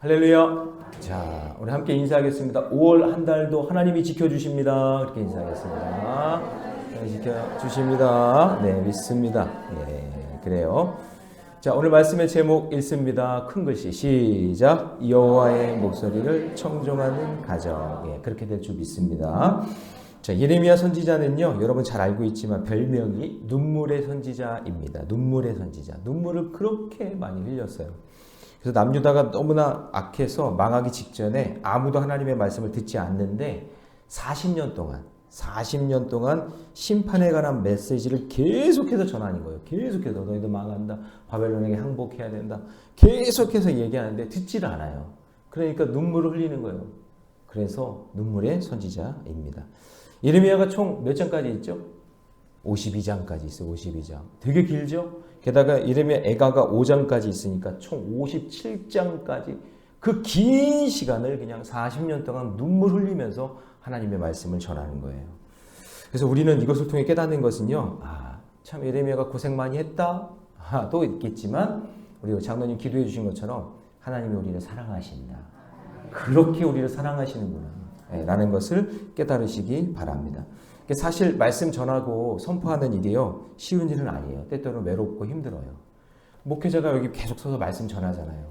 할렐루야. 자, 우리 함께 인사하겠습니다. 5월 한 달도 하나님이 지켜주십니다. 그렇게 인사하겠습니다. 네, 지켜주십니다. 네, 믿습니다. 네, 그래요. 자, 오늘 말씀의 제목 읽습니다. 큰 글씨 시작. 여호와의 목소리를 청종하는 가정. 예, 그렇게 될 줄 믿습니다. 자, 예레미야 선지자는요, 여러분 잘 알고 있지만 별명이 눈물의 선지자입니다. 눈물의 선지자. 눈물을 그렇게 많이 흘렸어요. 그래서 남유다가 너무나 악해서 망하기 직전에 아무도 하나님의 말씀을 듣지 않는데 40년 동안 심판에 관한 메시지를 계속해서 전하는 거예요. 계속해서 너희도 망한다. 바벨론에게 항복해야 된다. 계속해서 얘기하는데 듣지를 않아요. 그러니까 눈물을 흘리는 거예요. 그래서 눈물의 선지자입니다. 예레미야가 총 몇 장까지 있죠? 52장까지 있어요. 52장. 되게 길죠? 게다가 예레미야 애가가 5장까지 있으니까 총 57장까지 그 긴 시간을 그냥 40년 동안 눈물 흘리면서 하나님의 말씀을 전하는 거예요. 그래서 우리는 이것을 통해 깨닫는 것은요. 참 예레미야가 고생 많이 했다. 또 있겠지만 우리 장로님 기도해 주신 것처럼 하나님이 우리를 사랑하신다. 그렇게 우리를 사랑하시는구나. 라는 것을 깨달으시기 바랍니다. 사실 말씀 전하고 선포하는 일이요. 쉬운 일은 아니에요. 때때로는 외롭고 힘들어요. 목회자가 여기 계속 서서 말씀 전하잖아요.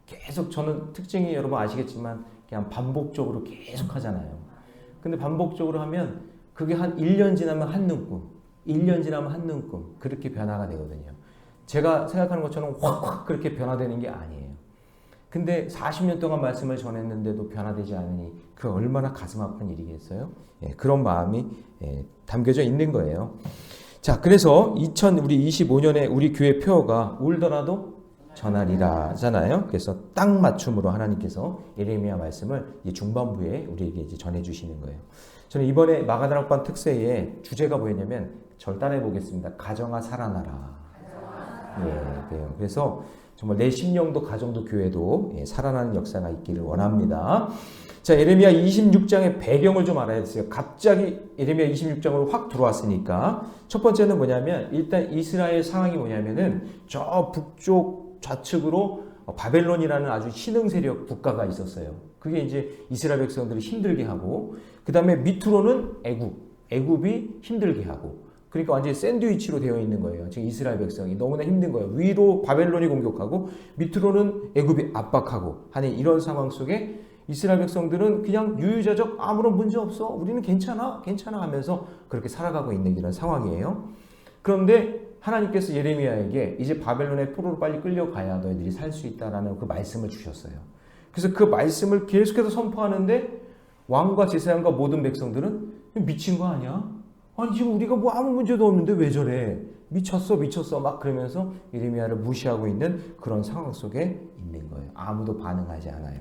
계속 저는 특징이 여러분 아시겠지만 그냥 반복적으로 계속 하잖아요. 근데 반복적으로 하면 그게 한 1년 지나면 한 눈금, 1년 지나면 한 눈금 그렇게 변화가 되거든요. 제가 생각하는 것처럼 확 그렇게 변화되는 게 아니에요. 근데 40년 동안 말씀을 전했는데도 변화되지 않으니 그 얼마나 가슴 아픈 일이겠어요? 그런 마음이 담겨져 있는 거예요. 자, 그래서 2025년에 우리 교회 표어가 울더라도 전하리라잖아요. 그래서 딱 맞춤으로 하나님께서 예레미야 말씀을 중반부에 우리에게 이제 전해주시는 거예요. 저는 이번에 마가다락방 특세의 주제가 뭐였냐면 절 따라해 보겠습니다. 가정아 살아나라. 그래요. 그래서 정말 내 심령도 가정도 교회도 살아나는 역사가 있기를 원합니다. 자, 예레미야 26장의 배경을 좀 알아야 됐어요. 갑자기 예레미야 26장으로 확 들어왔으니까 첫 번째는 뭐냐면 일단 이스라엘 상황이 뭐냐면은 저 북쪽 좌측으로 바벨론이라는 아주 신흥 세력 국가가 있었어요. 그게 이제 이스라엘 백성들을 힘들게 하고 그 다음에 밑으로는 애굽이 힘들게 하고 그러니까 완전히 샌드위치로 되어 있는 거예요. 지금 이스라엘 백성이 너무나 힘든 거예요. 위로 바벨론이 공격하고 밑으로는 애굽이 압박하고 하는 이런 상황 속에 이스라엘 백성들은 그냥 유유자적 아무런 문제 없어. 우리는 괜찮아 하면서 그렇게 살아가고 있는 이런 상황이에요. 그런데 하나님께서 예레미야에게 이제 바벨론의 포로로 빨리 끌려가야 너희들이 살 수 있다라는 그 말씀을 주셨어요. 그래서 그 말씀을 계속해서 선포하는데 왕과 제사장과 모든 백성들은 미친 거 아니야? 아니 지금 우리가 뭐 아무 문제도 없는데 왜 저래? 미쳤어 막 그러면서 예레미야를 무시하고 있는 그런 상황 속에 있는 거예요. 아무도 반응하지 않아요.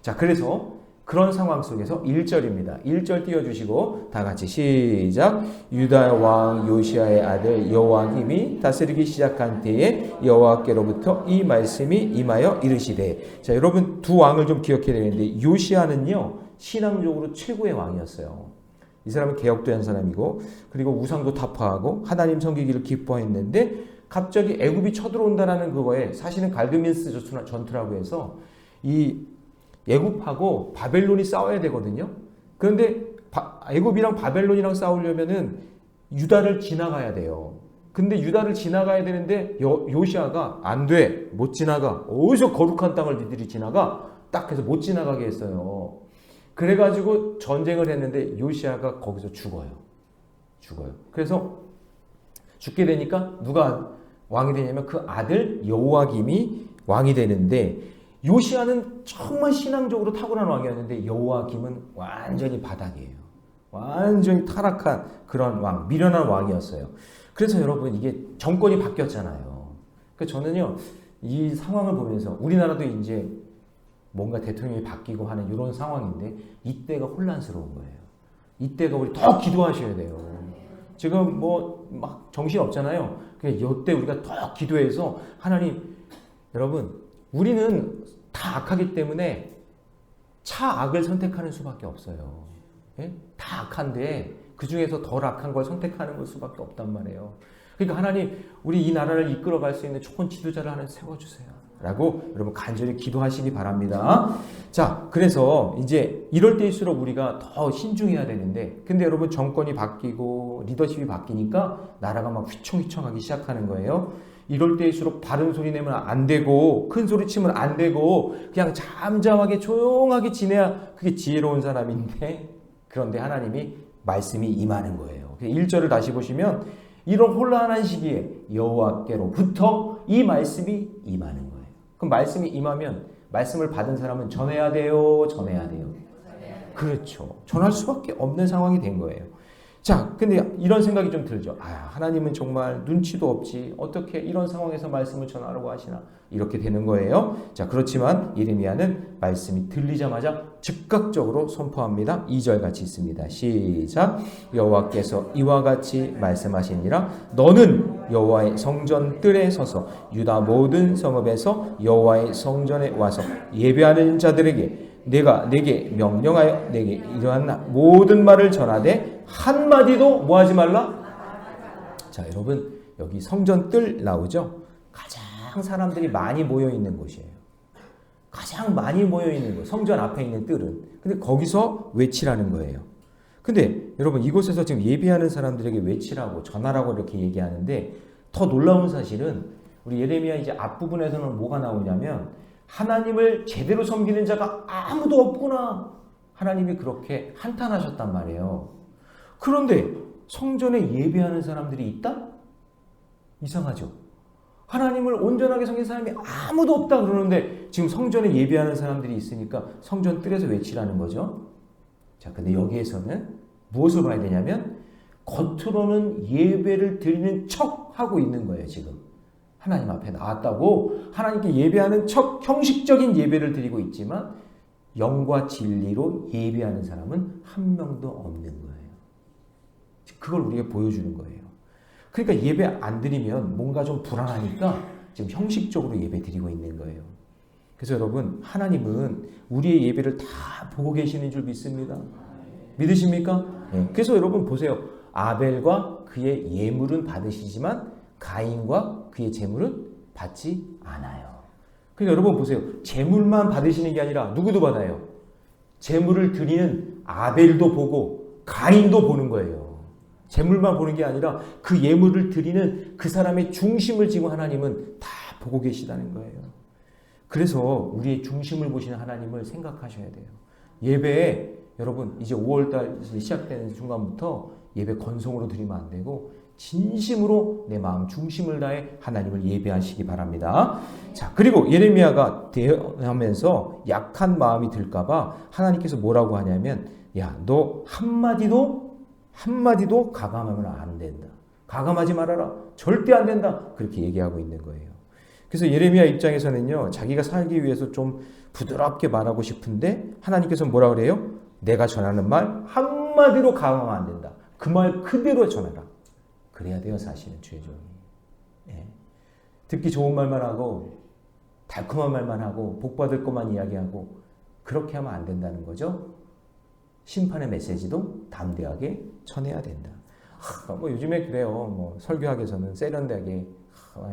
자, 그래서 그런 상황 속에서 1절입니다. 1절 띄워주시고 다 같이 시작. 유다 왕 요시아의 아들 여호와김이 다스리기 시작한 때에 여호와께로부터 이 말씀이 임하여 이르시되. 자, 여러분 두 왕을 좀 기억해야 되는데 요시아는요 신앙적으로 최고의 왕이었어요. 이 사람은 개혁도 한 사람이고 그리고 우상도 타파하고 하나님 섬기기를 기뻐했는데 갑자기 애굽이 쳐들어온다라는 그거에 사실은 갈드민스 전투라고 해서 이 애굽하고 바벨론이 싸워야 되거든요. 그런데 애굽이랑 바벨론이랑 싸우려면은 유다를 지나가야 돼요. 근데 유다를 지나가야 되는데 요시아가 안 돼. 못 지나가. 어디서 거룩한 땅을 니들이 지나가? 딱 해서 못 지나가게 했어요. 그래가지고 전쟁을 했는데 요시아가 거기서 죽어요. 그래서 죽게 되니까 누가 왕이 되냐면 그 아들 여호와김이 왕이 되는데 요시아는 정말 신앙적으로 탁월한 왕이었는데 여호와김은 완전히 바닥이에요. 완전히 타락한 그런 왕, 미련한 왕이었어요. 그래서 여러분 이게 정권이 바뀌었잖아요. 그래서 저는요 이 상황을 보면서 우리나라도 이제 뭔가 대통령이 바뀌고 하는 이런 상황인데 이때가 혼란스러운 거예요. 이때가 우리 더 기도하셔야 돼요. 지금 뭐 막 정신 없잖아요. 그냥 이때 우리가 더 기도해서 하나님, 여러분 우리는 다 악하기 때문에 차악을 선택하는 수밖에 없어요. 예? 다 악한데 그 중에서 덜 악한 걸 선택하는 걸 수밖에 없단 말이에요. 그러니까 하나님 우리 이 나라를 이끌어갈 수 있는 좋은 지도자를 하나 세워주세요. 라고 여러분 간절히 기도하시기 바랍니다. 자, 그래서 이제 이럴 때일수록 우리가 더 신중해야 되는데, 근데 여러분 정권이 바뀌고 리더십이 바뀌니까 나라가 막 휘청휘청하기 시작하는 거예요. 이럴 때일수록 바른 소리 내면 안 되고 큰 소리 치면 안 되고 그냥 잠잠하게 조용하게 지내야 그게 지혜로운 사람인데, 그런데 하나님이 말씀이 임하는 거예요. 1절을 다시 보시면 이런 혼란한 시기에 여호와께로부터 이 말씀이 임하는 거예요. 그럼 말씀이 임하면 말씀을 받은 사람은 전해야 돼요, 전해야 돼요. 그렇죠. 전할 수밖에 없는 상황이 된 거예요. 자, 근데 이런 생각이 좀 들죠. 하나님은 정말 눈치도 없지. 어떻게 이런 상황에서 말씀을 전하라고 하시나. 이렇게 되는 거예요. 자, 그렇지만 예레미야는 말씀이 들리자마자 즉각적으로 선포합니다. 2절 같이 있습니다. 시작. 여호와께서 이와 같이 말씀하시니라. 너는 여호와의 성전 뜰에 서서 유다 모든 성읍에서 여호와의 성전에 와서 예배하는 자들에게 내가 내게 명령하여 내게 이러한 모든 말을 전하되 한마디도 뭐 하지 말라? 자, 여러분 여기 성전 뜰 나오죠? 가장 사람들이 많이 모여 있는 곳이에요. 가장 많이 모여 있는 곳, 성전 앞에 있는 뜰은. 근데 거기서 외치라는 거예요. 근데 여러분 이곳에서 지금 예배하는 사람들에게 외치라고 전하라고 이렇게 얘기하는데, 더 놀라운 사실은 우리 예레미야 이제 앞부분에서는 뭐가 나오냐면 하나님을 제대로 섬기는 자가 아무도 없구나. 하나님이 그렇게 한탄하셨단 말이에요. 그런데 성전에 예배하는 사람들이 있다? 이상하죠. 하나님을 온전하게 섬기는 사람이 아무도 없다 그러는데 지금 성전에 예배하는 사람들이 있으니까 성전 뜰에서 외치라는 거죠. 자, 근데 여기에서는 무엇을 봐야 되냐면 겉으로는 예배를 드리는 척 하고 있는 거예요. 지금 하나님 앞에 나왔다고 하나님께 예배하는 척 형식적인 예배를 드리고 있지만 영과 진리로 예배하는 사람은 한 명도 없는 거예요. 그걸 우리가 보여주는 거예요. 그러니까 예배 안 드리면 뭔가 좀 불안하니까 지금 형식적으로 예배 드리고 있는 거예요. 그래서 여러분 하나님은 우리의 예배를 다 보고 계시는 줄 믿습니다. 믿으십니까? 네. 그래서 여러분 보세요. 아벨과 그의 예물은 받으시지만 가인과 그의 제물은 받지 않아요. 그러니까 여러분 보세요. 제물만 받으시는 게 아니라 누구도 받아요. 제물을 드리는 아벨도 보고 가인도 보는 거예요. 제물만 보는 게 아니라 그 예물을 드리는 그 사람의 중심을 지금 하나님은 다 보고 계시다는 거예요. 그래서 우리의 중심을 보시는 하나님을 생각하셔야 돼요. 예배에 여러분 이제 5월달 시작되는 순간부터 예배 건성으로 드리면 안 되고 진심으로 내 마음 중심을 다해 하나님을 예배하시기 바랍니다. 자, 그리고 예레미야가 대하면서 약한 마음이 들까봐 하나님께서 뭐라고 하냐면, 야, 너 한마디도 가감하면 안 된다. 가감하지 말아라. 절대 안 된다. 그렇게 얘기하고 있는 거예요. 그래서 예레미야 입장에서는요, 자기가 살기 위해서 좀 부드럽게 말하고 싶은데 하나님께서 뭐라 그래요? 내가 전하는 말 한마디로 가감하면 안 된다. 그 말 그대로 전해라. 그래야 돼요, 사실은 주의 종이. 예. 듣기 좋은 말만 하고 달콤한 말만 하고 복받을 것만 이야기하고 그렇게 하면 안 된다는 거죠. 심판의 메시지도 담대하게 전해야 된다. 뭐 요즘에 그래요. 뭐 설교학에서는 세련되게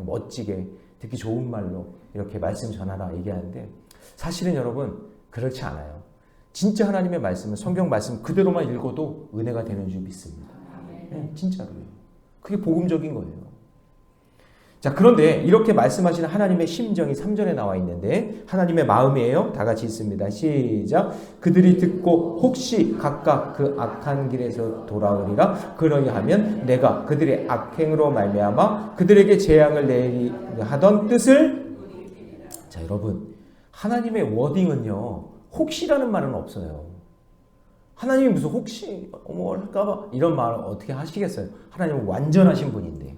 멋지게 듣기 좋은 말로 이렇게 말씀 전하라 얘기하는데 사실은 여러분 그렇지 않아요. 진짜 하나님의 말씀은 성경 말씀 그대로만 읽어도 은혜가 되는 줄 믿습니다. 네, 진짜로요. 그게 복음적인 거예요. 자, 그런데 이렇게 말씀하시는 하나님의 심정이 3절에 나와 있는데 하나님의 마음이에요. 다 같이 있습니다. 시작. 그들이 듣고 혹시 각각 그 악한 길에서 돌아오리라. 그러하면 내가 그들의 악행으로 말미암아 그들에게 재앙을 내리 하던 뜻을. 자, 여러분 하나님의 워딩은요 혹시라는 말은 없어요. 하나님이 무슨 혹시 할까봐 이런 말을 어떻게 하시겠어요? 하나님은 완전하신 분인데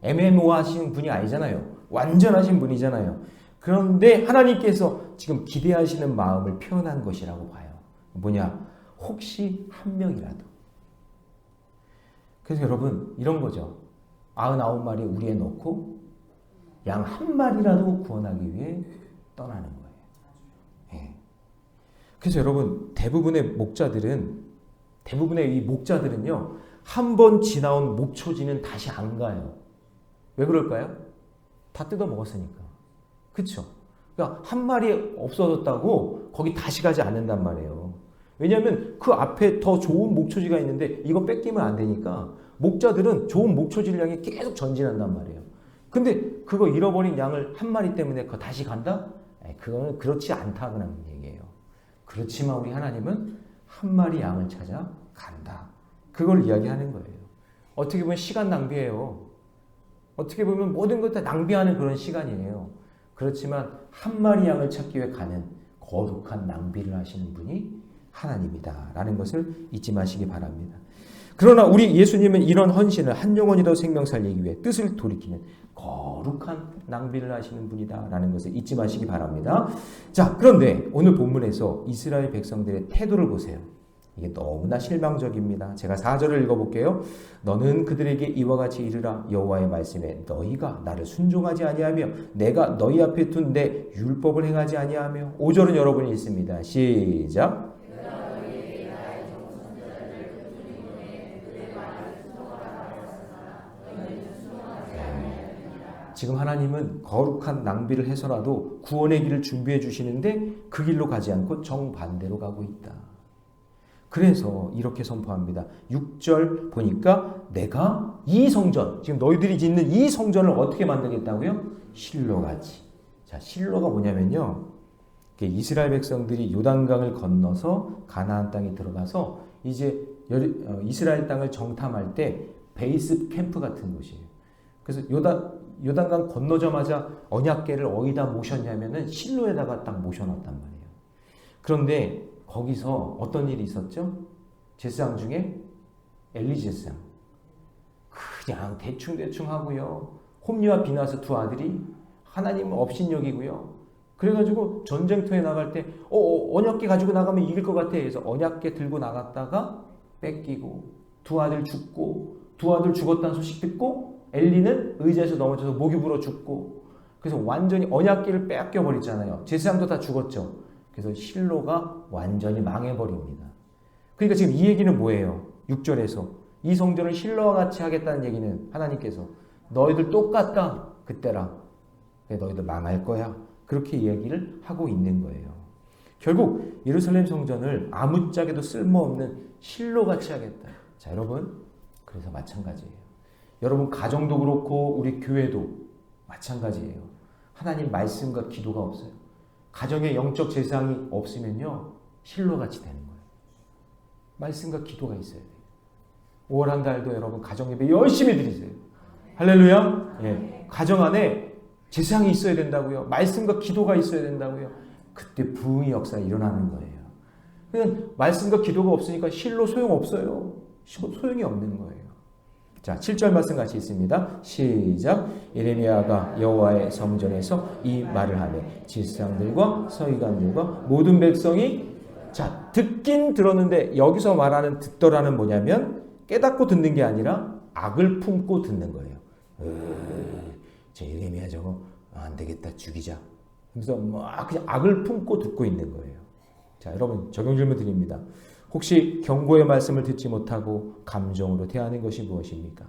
애매모호하신 분이 아니잖아요. 완전하신 분이잖아요. 그런데 하나님께서 지금 기대하시는 마음을 표현한 것이라고 봐요. 뭐냐? 혹시 한 명이라도. 그래서 여러분 이런 거죠. 99마리 우리에 넣고 양 한 마리라도 구원하기 위해 떠나는 거예요. 예. 그래서 여러분 대부분의 이 목자들은요 한 번 지나온 목초지는 다시 안 가요. 왜 그럴까요? 다 뜯어 먹었으니까. 그렇죠? 그러니까 한 마리 없어졌다고 거기 다시 가지 않는단 말이에요. 왜냐하면 그 앞에 더 좋은 목초지가 있는데 이거 뺏기면 안 되니까 목자들은 좋은 목초지를 향해 계속 전진한단 말이에요. 근데 그거 잃어버린 양을 한 마리 때문에 그거 다시 간다? 그거는 그렇지 않다는 얘기예요. 그렇지만 우리 하나님은 한 마리 양을 찾아 간다. 그걸 이야기하는 거예요. 어떻게 보면 시간 낭비예요. 어떻게 보면 모든 것 다 낭비하는 그런 시간이에요. 그렇지만 한 마리 양을 찾기 위해 가는 거룩한 낭비를 하시는 분이 하나님이다 라는 것을 잊지 마시기 바랍니다. 그러나 우리 예수님은 이런 헌신을 한 영혼이라도 생명 살리기 위해 뜻을 돌이키는 거룩한 낭비를 하시는 분이다 라는 것을 잊지 마시기 바랍니다. 자, 그런데 오늘 본문에서 이스라엘 백성들의 태도를 보세요. 이게 너무나 실망적입니다. 제가 4절을 읽어볼게요. 너는 그들에게 이와 같이 이르라. 여호와의 말씀에 너희가 나를 순종하지 아니하며 내가 너희 앞에 둔 내 율법을 행하지 아니하며. 5절은 여러분이 읽습니다. 시작. 지금 하나님은 거룩한 낭비를 해서라도 구원의 길을 준비해 주시는데 그 길로 가지 않고 정반대로 가고 있다. 그래서 이렇게 선포합니다. 6절 보니까 내가 이 성전, 지금 너희들이 짓는 이 성전을 어떻게 만들겠다고요? 실로같이. 자, 실로가 뭐냐면요. 이스라엘 백성들이 요단강을 건너서 가나안 땅에 들어가서 이제 이스라엘 땅을 정탐할 때 베이스 캠프 같은 곳이에요. 그래서 요단강 건너자마자 언약궤를 어디다 모셨냐면은 실로에다가 딱 모셔놨단 말이에요. 그런데 거기서 어떤 일이 있었죠? 제사장 중에 엘리 제사장. 그냥 대충 하고요. 홈리와 비나스 두 아들이 하나님은 업신여기고요. 그래가지고 전쟁터에 나갈 때 언약궤 가지고 나가면 이길 것 같아 해서 언약궤 들고 나갔다가 뺏기고 두 아들 죽고 두 아들 죽었다는 소식 듣고 엘리는 의자에서 넘어져서 목이 불어 죽고 그래서 완전히 언약궤를 뺏겨버렸잖아요. 제사장도 다 죽었죠. 그래서 실로가 완전히 망해버립니다. 그러니까 지금 이 얘기는 뭐예요? 6절에서 이 성전을 실로와 같이 하겠다는 얘기는 하나님께서 너희들 똑같다 그때랑 너희들 망할 거야 그렇게 얘기를 하고 있는 거예요. 결국 예루살렘 성전을 아무짝에도 쓸모없는 실로같이 하겠다. 자, 여러분 그래서 마찬가지예요. 여러분 가정도 그렇고 우리 교회도 마찬가지예요. 하나님 말씀과 기도가 없어요. 가정에 영적 제사장이 없으면요 실로같이 되는 거예요. 말씀과 기도가 있어야 돼요. 5월 한 달도 여러분 가정 예배 열심히 드리세요. 할렐루야. 예. 가정 안에 제사장이 있어야 된다고요. 말씀과 기도가 있어야 된다고요. 그때 부흥의 역사가 일어나는 거예요. 그냥 말씀과 기도가 없으니까 실로 소용없어요. 소용이 없는 거예요. 자, 7절 말씀 같이 있습니다. 시작. 예레미야가 여호와의 성전에서 이 말을 하며 제사장들과 서기관들과 모든 백성이 자, 듣긴 들었는데 여기서 말하는 듣더라는 뭐냐면 깨닫고 듣는 게 아니라 악을 품고 듣는 거예요. 저 예레미야 저거 안 되겠다 죽이자. 그래서 막 그냥 악을 품고 듣고 있는 거예요. 자, 여러분 적용 질문 드립니다. 혹시 경고의 말씀을 듣지 못하고 감정으로 대하는 것이 무엇입니까?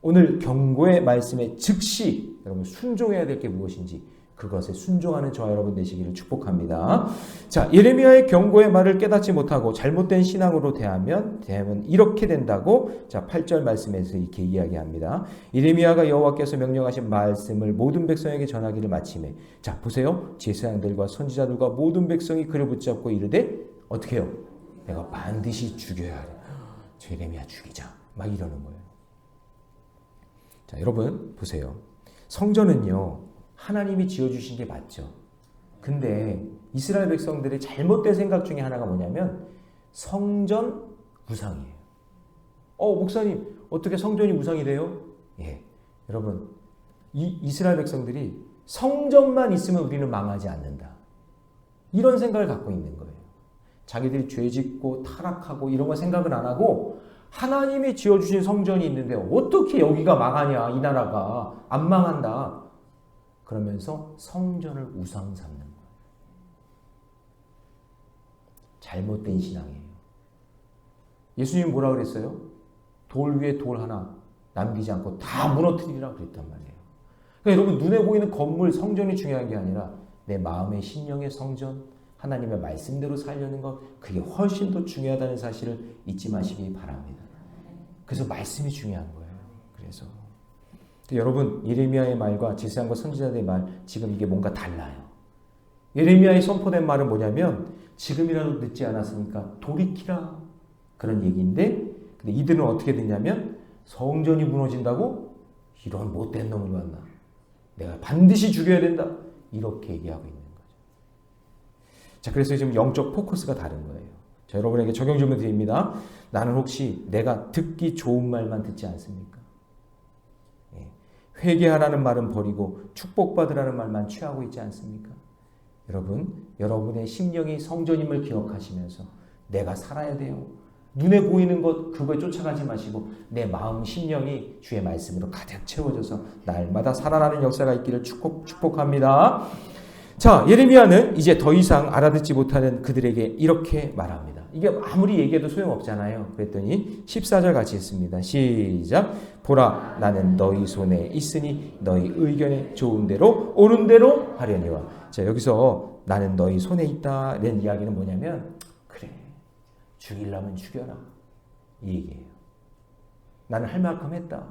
오늘 경고의 말씀에 즉시 여러분 순종해야 될 게 무엇인지 그것에 순종하는 저와 여러분 되시기를 축복합니다. 자, 예레미야의 경고의 말을 깨닫지 못하고 잘못된 신앙으로 대하면 이렇게 된다고 자 8절 말씀에서 이렇게 이야기합니다. 예레미야가 여호와께서 명령하신 말씀을 모든 백성에게 전하기를 마치매 자 보세요. 제사장들과 선지자들과 모든 백성이 그를 붙잡고 이르되 어떻게 해요? 내가 반드시 죽여야 하리. 저 예레미야 죽이자. 막 이러는 거예요. 자, 여러분 보세요. 성전은요. 하나님이 지어주신 게 맞죠. 근데 이스라엘 백성들의 잘못된 생각 중에 하나가 뭐냐면 성전 우상이에요. 목사님 어떻게 성전이 우상이 돼요? 예, 여러분 이스라엘 백성들이 성전만 있으면 우리는 망하지 않는다. 이런 생각을 갖고 있는 거예요. 자기들이 죄짓고 타락하고 이런 거 생각을 안 하고 하나님이 지어주신 성전이 있는데 어떻게 여기가 망하냐 이 나라가 안 망한다. 그러면서 성전을 우상 삼는 거예요. 잘못된 신앙이에요. 예수님이 뭐라 그랬어요? 돌 위에 돌 하나 남기지 않고 다 무너뜨리라 그랬단 말이에요. 그러니까 여러분 눈에 보이는 건물 성전이 중요한 게 아니라 내 마음의 심령의 성전, 하나님의 말씀대로 살려는 것, 그게 훨씬 더 중요하다는 사실을 잊지 마시기 바랍니다. 그래서 말씀이 중요한 거예요. 그래서 여러분, 예레미야의 말과 제사장과 선지자들의 말, 지금 이게 뭔가 달라요. 예레미야의 선포된 말은 뭐냐면 지금이라도 늦지 않았으니까 돌이키라, 그런 얘기인데, 근데 이들은 어떻게 됐냐면 성전이 무너진다고 이런 못된 놈을 만나, 내가 반드시 죽여야 된다, 이렇게 얘기하고 있는 거죠. 자, 그래서 지금 영적 포커스가 다른 거예요. 자, 여러분에게 적용 질문 드립니다. 나는 혹시 내가 듣기 좋은 말만 듣지 않습니까? 회개하라는 말은 버리고 축복받으라는 말만 취하고 있지 않습니까? 여러분, 여러분의 심령이 성전임을 기억하시면서 내가 살아야 돼요. 눈에 보이는 것, 그거에 쫓아가지 마시고 내 마음, 심령이 주의 말씀으로 가득 채워져서 날마다 살아나는 역사가 있기를 축복합니다. 자, 예레미야는 이제 더 이상 알아듣지 못하는 그들에게 이렇게 말합니다. 이게 아무리 얘기해도 소용없잖아요. 그랬더니 14절 같이 했습니다. 시작. 보라, 나는 너희 손에 있으니 너희 의견에 좋은 대로 옳은 대로 하려니와. 자, 여기서 나는 너희 손에 있다 이런 이야기는 뭐냐면, 그래, 죽이려면 죽여라, 이 얘기예요. 나는 할 만큼 했다.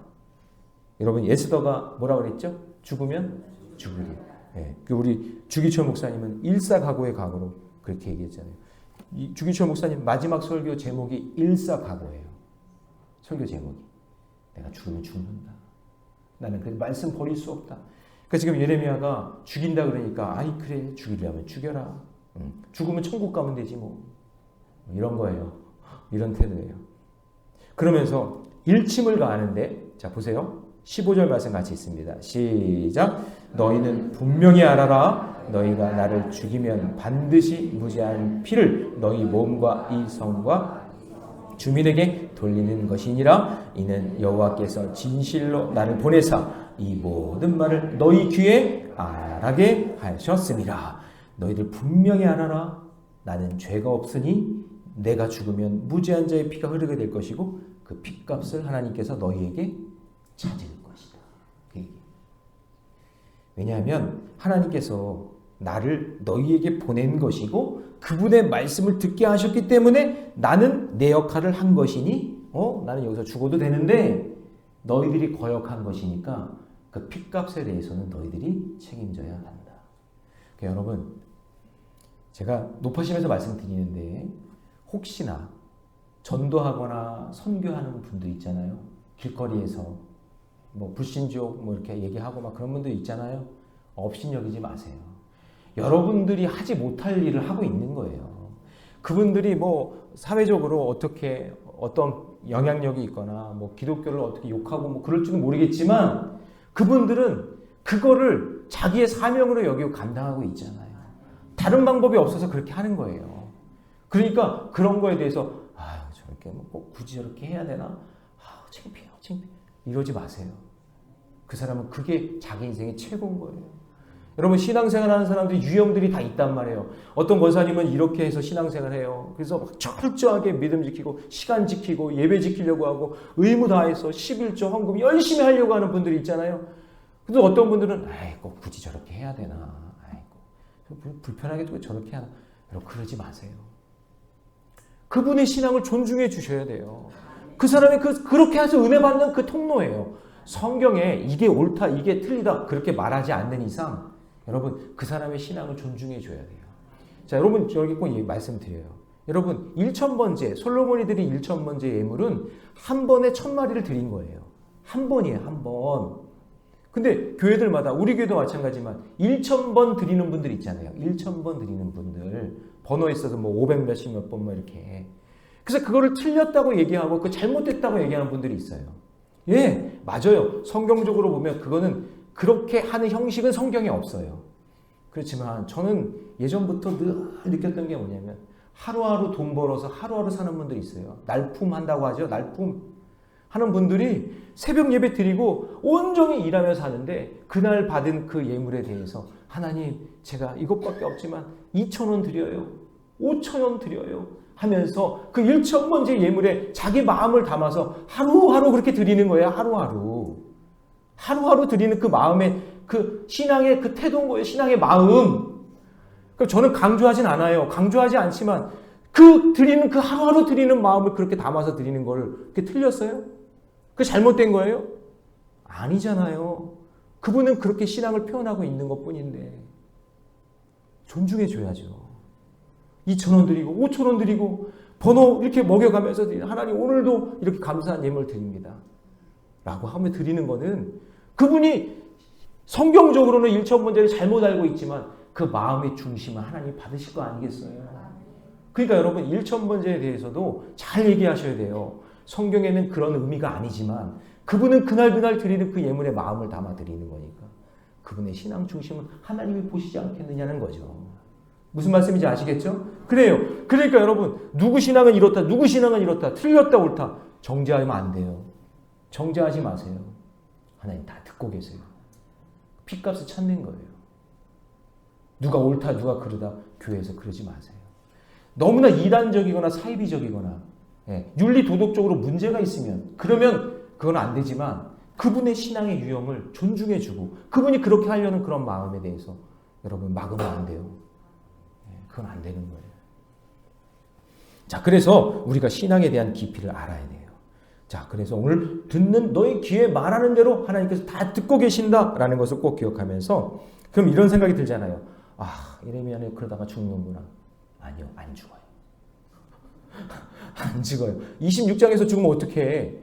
여러분, 에스더가 뭐라 그랬죠? 죽으면 죽으리. 예, 우리 주기철 목사님은 일사각오의 각오로 그렇게 얘기했잖아요. 이 주기철 목사님 마지막 설교 제목이 일사각오예요. 설교 제목이. 내가 죽으면 죽는다. 나는 그 말씀 버릴 수 없다. 그러니까 지금 예레미야가 죽인다 그러니까, 아이 그래, 죽이려면 죽여라. 죽으면 천국 가면 되지 뭐. 이런 거예요. 이런 태도예요. 그러면서 일침을 가하는데, 자 보세요. 15절 말씀 같이 있습니다. 시작. 너희는 분명히 알아라. 너희가 나를 죽이면 반드시 무죄한 피를 너희 몸과 이 성과 주민에게 돌리는 것이니라. 이는 여호와께서 진실로 나를 보내사 이 모든 말을 너희 귀에 알게 하셨습니다. 너희들 분명히 알아라. 나는 죄가 없으니 내가 죽으면 무죄한 자의 피가 흐르게 될 것이고 그 피값을 하나님께서 너희에게 찾을 것이다. 왜냐하면 하나님께서 나를 너희에게 보낸 것이고 그분의 말씀을 듣게 하셨기 때문에 나는 내 역할을 한 것이니 나는 여기서 죽어도 되는데 너희들이 거역한 것이니까 그 핏값에 대해서는 너희들이 책임져야 한다. 그러니까 여러분, 제가 높아심에서 말씀드리는데 혹시나 전도하거나 선교하는 분들 있잖아요. 길거리에서 뭐 불신족 뭐 이렇게 얘기하고 막 그런 분들 있잖아요. 업신여기지 마세요. 여러분들이 하지 못할 일을 하고 있는 거예요. 그분들이 뭐 사회적으로 어떻게 어떤 영향력이 있거나 뭐 기독교를 어떻게 욕하고 뭐 그럴지는 모르겠지만 그분들은 그거를 자기의 사명으로 여기고 감당하고 있잖아요. 다른 방법이 없어서 그렇게 하는 거예요. 그러니까 그런 거에 대해서 저렇게 뭐 꼭 굳이 저렇게 해야 되나? 창피해요. 이러지 마세요. 그 사람은 그게 자기 인생의 최고인 거예요. 여러분, 신앙생활하는 사람들이 유형들이 다 있단 말이에요. 어떤 권사님은 이렇게 해서 신앙생활 해요. 그래서 막 철저하게 믿음 지키고 시간 지키고 예배 지키려고 하고 의무 다해서 11조 헌금 열심히 하려고 하는 분들이 있잖아요. 근데 어떤 분들은 꼭 굳이 저렇게 해야 되나? 불편하게 또 저렇게 하나? 여러분, 그러지 마세요. 그분의 신앙을 존중해 주셔야 돼요. 그 사람이 그렇게 해서 은혜 받는 그 통로예요. 성경에 이게 옳다, 이게 틀리다 그렇게 말하지 않는 이상 여러분 그 사람의 신앙을 존중해 줘야 돼요. 자, 여러분 저기 꼭 말씀드려요. 여러분 1,000번째 솔로몬이 드린 1,000번째 예물은 한 번에 1,000마리를 드린 거예요. 한 번이에요. 한 번. 근데 교회들마다 우리 교회도 마찬가지지만 1,000번 드리는 분들 있잖아요. 1,000번 드리는 분들 번호에 있어서 뭐 500 몇십 몇 번 뭐 이렇게. 그래서 그거를 틀렸다고 얘기하고 그 잘못됐다고 얘기하는 분들이 있어요. 예, 맞아요. 성경적으로 보면 그거는 그렇게 하는 형식은 성경에 없어요. 그렇지만 저는 예전부터 늘 느꼈던 게 뭐냐면 하루하루 돈 벌어서 하루하루 사는 분들이 있어요. 날품 한다고 하죠. 날품 하는 분들이 새벽 예배 드리고 온종일 일하며 사는데 그날 받은 그 예물에 대해서 하나님 제가 이것밖에 없지만 2,000원 드려요. 5,000원 드려요. 하면서 그 1,000번째 예물에 자기 마음을 담아서 하루하루 그렇게 드리는 거예요. 하루하루 드리는 그 마음의 그 신앙의 그 태도인 거예요. 신앙의 마음. 그럼 저는 강조하진 않아요. 강조하지 않지만 그 하루하루 드리는 마음을 그렇게 담아서 드리는 걸 그게 틀렸어요? 그게 잘못된 거예요? 아니잖아요. 그분은 그렇게 신앙을 표현하고 있는 것뿐인데 존중해 줘야죠. 2,000원 드리고 5,000원 드리고 번호 이렇게 먹여가면서 하나님 오늘도 이렇게 감사한 예물을 드립니다. 라고 하며 드리는 거는 그분이 성경적으로는 1,000번제를 잘못 알고 있지만 그 마음의 중심은 하나님이 받으실 거 아니겠어요? 그러니까 여러분 1,000번제에 대해서도 잘 얘기하셔야 돼요. 성경에는 그런 의미가 아니지만 그분은 그날 드리는 그 예물의 마음을 담아 드리는 거니까 그분의 신앙 중심은 하나님이 보시지 않겠느냐는 거죠. 무슨 말씀인지 아시겠죠? 그래요. 그러니까 여러분 누구 신앙은 이렇다 누구 신앙은 이렇다 틀렸다 옳다 정죄하면 안 돼요. 정죄하지 마세요. 하나님 다 듣고 계세요. 핏값을 찾는 거예요. 누가 옳다 누가 그르다 교회에서 그러지 마세요. 너무나 이단적이거나 사이비적이거나 윤리 도덕적으로 문제가 있으면 그러면 그건 안 되지만 그분의 신앙의 유형을 존중해주고 그분이 그렇게 하려는 그런 마음에 대해서 여러분 막으면 안 돼요. 그건 안 되는 거예요. 자, 그래서 우리가 신앙에 대한 깊이를 알아야 돼요. 자, 그래서 오늘 듣는 너의 귀에 말하는 대로 하나님께서 다 듣고 계신다라는 것을 꼭 기억하면서 그럼 이런 생각이 들잖아요. 아, 예레미야는 그러다가 죽는구나. 아니요, 안 죽어요. 안 죽어요. 26장에서 죽으면 어떻게 해?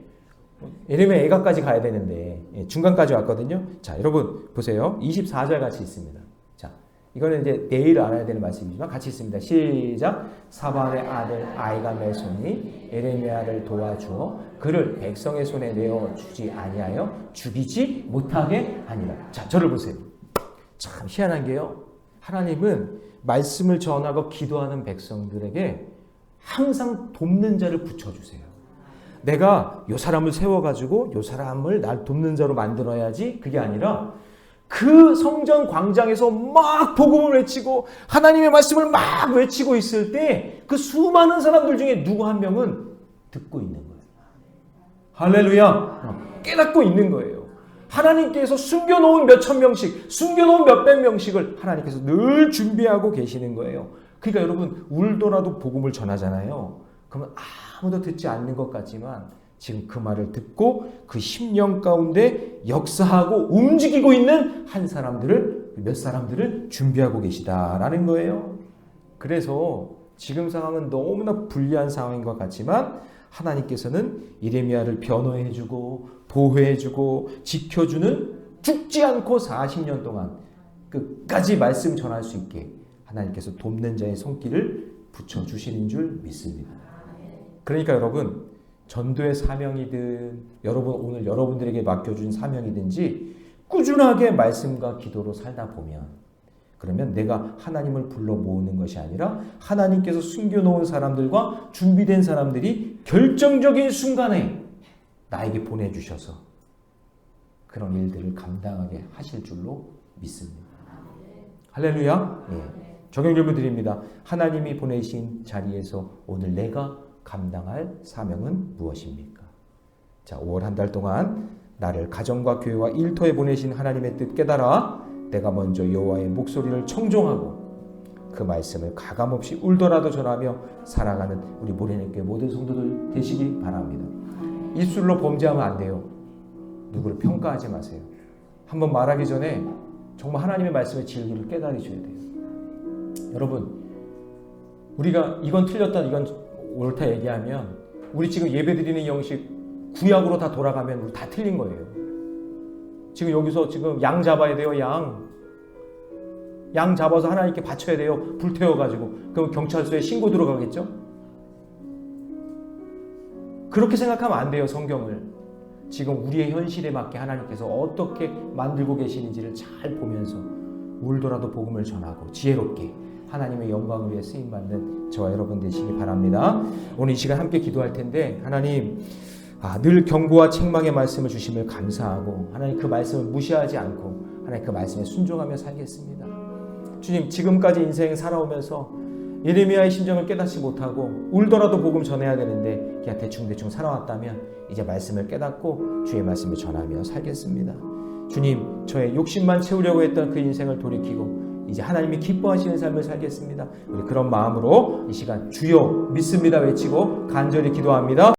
예레미야 애가까지 가야 되는데 중간까지 왔거든요. 자, 여러분 보세요. 24절 같이 있습니다. 자, 이거는 이제 내일 알아야 되는 말씀이지만 같이 있습니다. 시작. 사반의 아들 아이가멜손이 예레미야를 도와주어 그를 백성의 손에 내어 주지 아니하여 죽이지 못하게 하니라. 자, 저를 보세요. 참 희한한 게요. 하나님은 말씀을 전하고 기도하는 백성들에게 항상 돕는 자를 붙여주세요. 내가 요 사람을 세워가지고 요 사람을 날 돕는 자로 만들어야지 그게 아니라 그 성전 광장에서 막 복음을 외치고 하나님의 말씀을 막 외치고 있을 때 그 수많은 사람들 중에 누구 한 명은 듣고 있는 거예요. 할렐루야. 깨닫고 있는 거예요. 하나님께서 숨겨놓은 몇천 명씩, 숨겨놓은 몇백 명씩을 하나님께서 늘 준비하고 계시는 거예요. 그러니까 여러분 울더라도 복음을 전하잖아요. 그러면 아무도 듣지 않는 것 같지만 지금 그 말을 듣고 그 심령 가운데 역사하고 움직이고 있는 몇 사람들을 준비하고 계시다라는 거예요. 그래서 지금 상황은 너무나 불리한 상황인 것 같지만 하나님께서는 예레미야를 변호해주고 보호해주고 지켜주는 죽지 않고 40년 동안 끝까지 말씀 전할 수 있게 하나님께서 돕는 자의 손길을 붙여주시는 줄 믿습니다. 그러니까 여러분 전도의 사명이든 여러분 오늘 여러분들에게 맡겨준 사명이든지 꾸준하게 말씀과 기도로 살다 보면 그러면 내가 하나님을 불러 모으는 것이 아니라 하나님께서 숨겨놓은 사람들과 준비된 사람들이 결정적인 순간에 나에게 보내주셔서 그런 일들을 감당하게 하실 줄로 믿습니다. 할렐루야. 적용 질문 드립니다. 하나님이 보내신 자리에서 오늘 내가 감당할 사명은 무엇입니까? 자, 5월 한 달 동안 나를 가정과 교회와 일터에 보내신 하나님의 뜻 깨달아 내가 먼저 여호와의 목소리를 청종하고 그 말씀을 가감없이 울더라도 전하며 살아가는 우리 모래내교회 모든 성도들 되시기 바랍니다. 입술로 범죄하면 안 돼요. 누구를 평가하지 마세요. 한번 말하기 전에 정말 하나님의 말씀의 진리를 깨달으셔야 돼요. 여러분 우리가 이건 틀렸다 이건 옳다 얘기하면 우리 지금 예배드리는 형식 구약으로 다 돌아가면 우리 다 틀린 거예요. 지금 여기서 지금 양 잡아야 돼요. 양 잡아서 하나님께 바쳐야 돼요. 불 태워가지고. 그럼 경찰서에 신고 들어가겠죠? 그렇게 생각하면 안 돼요. 성경을. 지금 우리의 현실에 맞게 하나님께서 어떻게 만들고 계시는지를 잘 보면서 울더라도 복음을 전하고 지혜롭게 하나님의 영광을 위해 쓰임받는 저와 여러분 되시기 바랍니다. 오늘 이 시간 함께 기도할 텐데 하나님 늘 경고와 책망의 말씀을 주심을 감사하고 하나님 그 말씀을 무시하지 않고 하나님 그 말씀에 순종하며 살겠습니다. 주님 지금까지 인생 살아오면서 예레미야의 심정을 깨닫지 못하고 울더라도 복음 전해야 되는데 그냥 대충 살아왔다면 이제 말씀을 깨닫고 주의 말씀을 전하며 살겠습니다. 주님 저의 욕심만 채우려고 했던 그 인생을 돌이키고 이제 하나님이 기뻐하시는 삶을 살겠습니다. 우리 그런 마음으로 이 시간 주여 믿습니다 외치고 간절히 기도합니다.